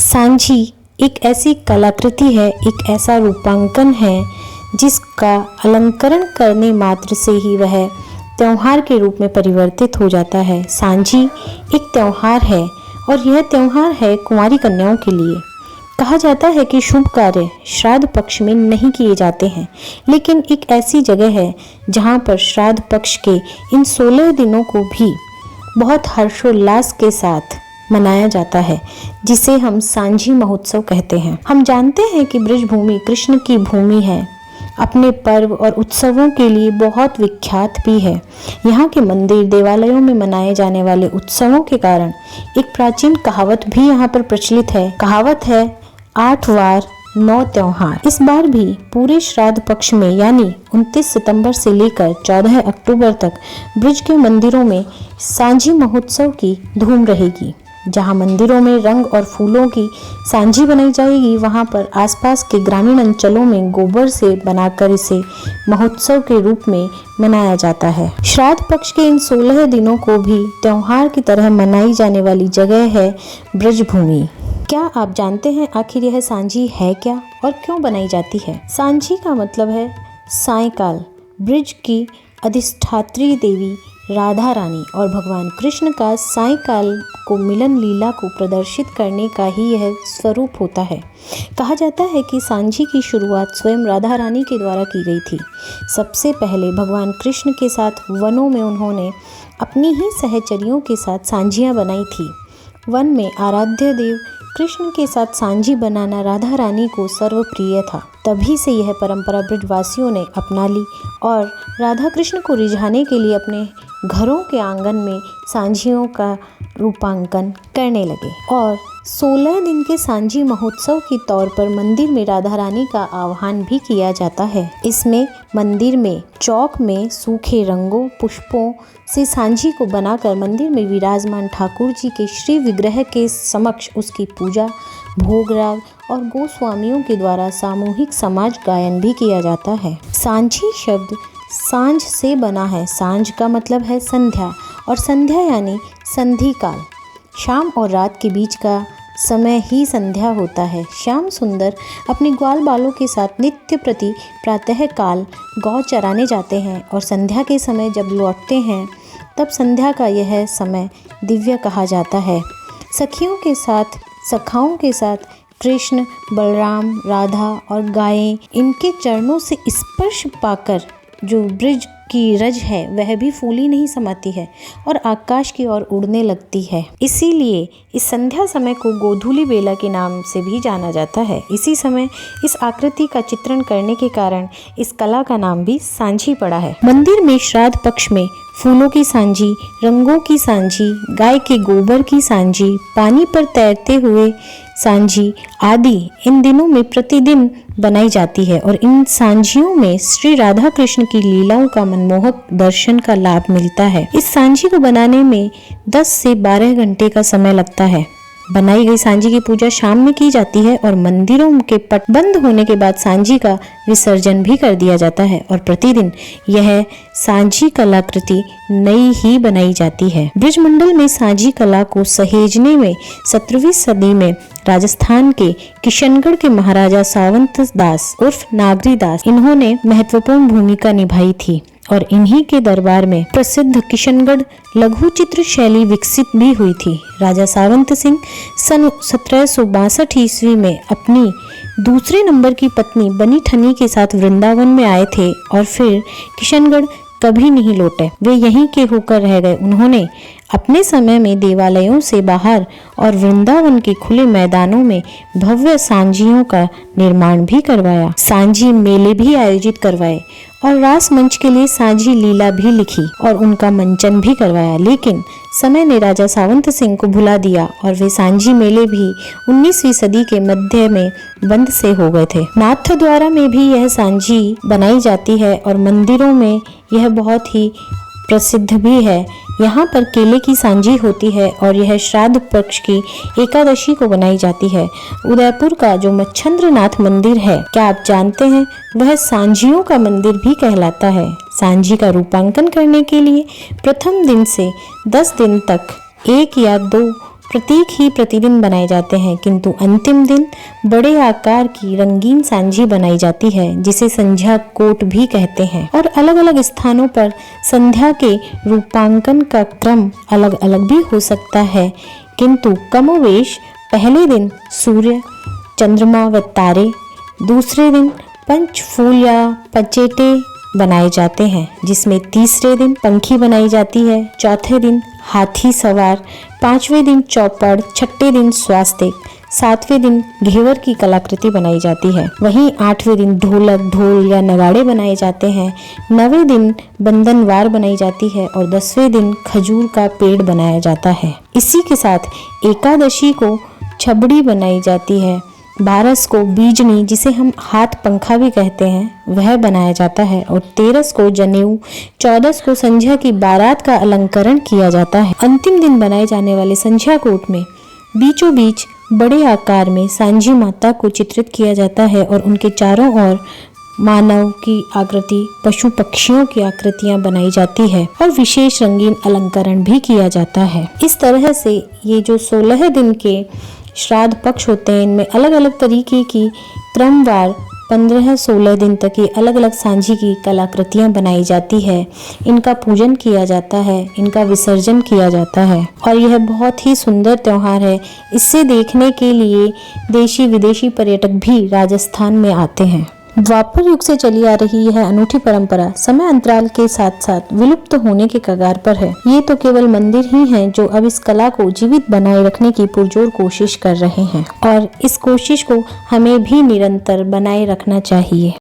सांझी एक ऐसी कलाकृति है, एक ऐसा रूपांकन है जिसका अलंकरण करने मात्र से ही वह त्योहार के रूप में परिवर्तित हो जाता है। सांझी एक त्योहार है और यह त्योहार है कुंवारी कन्याओं के लिए। कहा जाता है कि शुभ कार्य श्राद्ध पक्ष में नहीं किए जाते हैं, लेकिन एक ऐसी जगह है जहाँ पर श्राद्ध पक्ष के इन 16 दिनों को भी बहुत हर्षोल्लास के साथ मनाया जाता है, जिसे हम सांझी महोत्सव कहते हैं। हम जानते हैं कि ब्रजभूमि कृष्ण की भूमि है, अपने पर्व और उत्सवों के लिए बहुत विख्यात भी है। यहाँ के मंदिर देवालयों में मनाए जाने वाले उत्सवों के कारण एक प्राचीन कहावत भी यहाँ पर प्रचलित है। कहावत है 8 वार 9 त्योहार। इस बार भी पूरे श्राद्ध पक्ष में यानी 29 सितंबर से लेकर 14 अक्टूबर तक ब्रज के मंदिरों में सांझी महोत्सव की धूम रहेगी। जहां मंदिरों में रंग और फूलों की सांझी बनाई जाएगी, वहां पर आसपास के ग्रामीण अंचलों में गोबर से बनाकर इसे महोत्सव के रूप में मनाया जाता है। श्राद्ध पक्ष के इन 16 दिनों को भी त्योहार की तरह मनाई जाने वाली जगह है ब्रजभूमि। क्या आप जानते हैं आखिर यह सांझी है क्या और क्यों बनाई जाती है? सांझी का मतलब है सायंकाल। ब्रज की अधिष्ठात्री देवी राधा रानी और भगवान कृष्ण का सायंकाल को मिलन लीला को प्रदर्शित करने का ही यह स्वरूप होता है। कहा जाता है कि सांझी की शुरुआत स्वयं राधा रानी के द्वारा की गई थी। सबसे पहले भगवान कृष्ण के साथ वनों में उन्होंने अपनी ही सहचरियों के साथ सांझियाँ बनाई थी। वन में आराध्य देव कृष्ण के साथ सांझी बनाना राधा रानी को सर्वप्रिय था। तभी से यह परंपरा ब्रजवासियों ने अपना ली और राधा कृष्ण को रिझाने के लिए अपने घरों के आंगन में सांझियों का रूपांकन करने लगे। और 16 दिन के सांझी महोत्सव के तौर पर मंदिर में राधा रानी का आह्वान भी किया जाता है। इसमें मंदिर में चौक में सूखे रंगों पुष्पों से सांझी को बनाकर मंदिर में विराजमान ठाकुर जी के श्री विग्रह के समक्ष उसकी पूजा, भोगराग और गोस्वामियों के द्वारा सामूहिक समाज गायन भी किया जाता है। सांझी शब्द सांझ से बना है। सांझ का मतलब है संध्या और संध्या यानी संधि काल। शाम और रात के बीच का समय ही संध्या होता है। श्याम सुंदर अपने ग्वाल बालों के साथ नित्य प्रति प्रातः काल गौ चराने जाते हैं और संध्या के समय जब लौटते हैं तब संध्या का यह समय दिव्य कहा जाता है। सखियों के साथ सखाओं के साथ कृष्ण, बलराम, राधा और गायें इनके चरणों से स्पर्श पाकर जो ब्रज की रज है वह भी फूली नहीं समाती है और आकाश की ओर उड़ने लगती है। इसीलिए इस संध्या समय को गोधूली बेला के नाम से भी जाना जाता है। इसी समय इस आकृति का चित्रण करने के कारण इस कला का नाम भी सांझी पड़ा है। मंदिर में श्राद्ध पक्ष में फूलों की सांझी, रंगों की सांझी, गाय के गोबर की सांझी, पानी पर तैरते हुए सांझी आदि इन दिनों में प्रतिदिन बनाई जाती है और इन सांझियों में श्री राधा कृष्ण की लीलाओं का मनमोहक दर्शन का लाभ मिलता है। इस सांझी को बनाने में 10 से 12 घंटे का समय लगता है। बनाई गई सांझी की पूजा शाम में की जाती है और मंदिरों के पट बंद होने के बाद सांझी का विसर्जन भी कर दिया जाता है और प्रतिदिन यह सांझी कलाकृति नई ही बनाई जाती है। ब्रजमंडल में सांझी कला को सहेजने में 17वीं सदी में राजस्थान के किशनगढ़ के महाराजा सावंत दास उर्फ नागरी दास इन्होंने महत्वपूर्ण भूमिका निभाई थी और इन्हीं के दरबार में प्रसिद्ध किशनगढ़ लघु चित्र शैली विकसित भी हुई थी। राजा सावंत सिंह सन 1762 ईस्वी में अपनी दूसरे नंबर की पत्नी बनी ठनी के साथ वृंदावन में आए थे और फिर किशनगढ़ कभी नहीं लौटे। वे यहीं के होकर रह गए। उन्होंने अपने समय में देवालयों से बाहर और वृंदावन के खुले मैदानों में भव्य सांझियों का निर्माण भी करवाया। सांझी मेले भी आयोजित करवाए और रास मंच के लिए सांझी लीला भी लिखी और उनका मंचन भी करवाया। लेकिन समय ने राजा सावंत सिंह को भुला दिया और वे सांझी मेले भी 19वीं सदी के मध्य में बंद से हो गए थे। नाथद्वारा में भी यह सांझी बनाई जाती है और मंदिरों में यह बहुत ही प्रसिद्ध भी है। यहाँ पर केले की सांझी होती है और यह श्राद्ध पक्ष की एकादशी को बनाई जाती है। उदयपुर का जो मच्छंद्रनाथ मंदिर है, क्या आप जानते हैं, वह सांझियों का मंदिर भी कहलाता है। सांझी का रूपांकन करने के लिए प्रथम दिन से 10 दिन तक 1 या 2 प्रतीक ही प्रतिदिन बनाए जाते हैं, किंतु अंतिम दिन बड़े आकार की रंगीन सांझी बनाई जाती है जिसे संध्या कोट भी कहते हैं। और अलग अलग स्थानों पर संध्या के रूपांकन का क्रम अलग अलग भी हो सकता है, किंतु कमोवेश पहले दिन सूर्य, चंद्रमा व तारे, दूसरे दिन पंचफूल या पचेटे बनाए जाते हैं, जिसमें तीसरे दिन पंखी बनाई जाती है, चौथे दिन हाथी सवार, पांचवें दिन चौपड़, छठे दिन स्वास्तिक, सातवें दिन घेवर की कलाकृति बनाई जाती है। वहीं आठवें दिन ढोलक, ढोल या नगाड़े बनाए जाते हैं, नवें दिन बंधनवार बनाई जाती है और 10वें दिन खजूर का पेड़ बनाया जाता है। इसी के साथ एकादशी को छबड़ी बनाई जाती है, 12 को बीजनी जिसे हम हाथ पंखा भी कहते हैं वह बनाया जाता है और 13 को जनेऊ, 14 को संध्या की बारात का अलंकरण किया जाता है। अंतिम दिन बनाए जाने वाले संध्या कोट में बीचों बीच बड़े आकार में सांझी माता को चित्रित किया जाता है और उनके चारों ओर मानव की आकृति, पशु पक्षियों की आकृतियां बनाई जाती है और विशेष रंगीन अलंकरण भी किया जाता है। इस तरह से ये जो 16 दिन के श्राद्ध पक्ष होते हैं, इनमें अलग अलग तरीके की क्रमवार 15-16 दिन तक की अलग अलग सांझी की कलाकृतियां बनाई जाती है। इनका पूजन किया जाता है, इनका विसर्जन किया जाता है और यह बहुत ही सुंदर त्योहार है। इसे देखने के लिए देशी विदेशी पर्यटक भी राजस्थान में आते हैं। द्वापर युग से चली आ रही यह अनूठी परंपरा समय अंतराल के साथ साथ विलुप्त होने के कगार पर है। ये तो केवल मंदिर ही हैं जो अब इस कला को जीवित बनाए रखने की पुरजोर कोशिश कर रहे हैं और इस कोशिश को हमें भी निरंतर बनाए रखना चाहिए।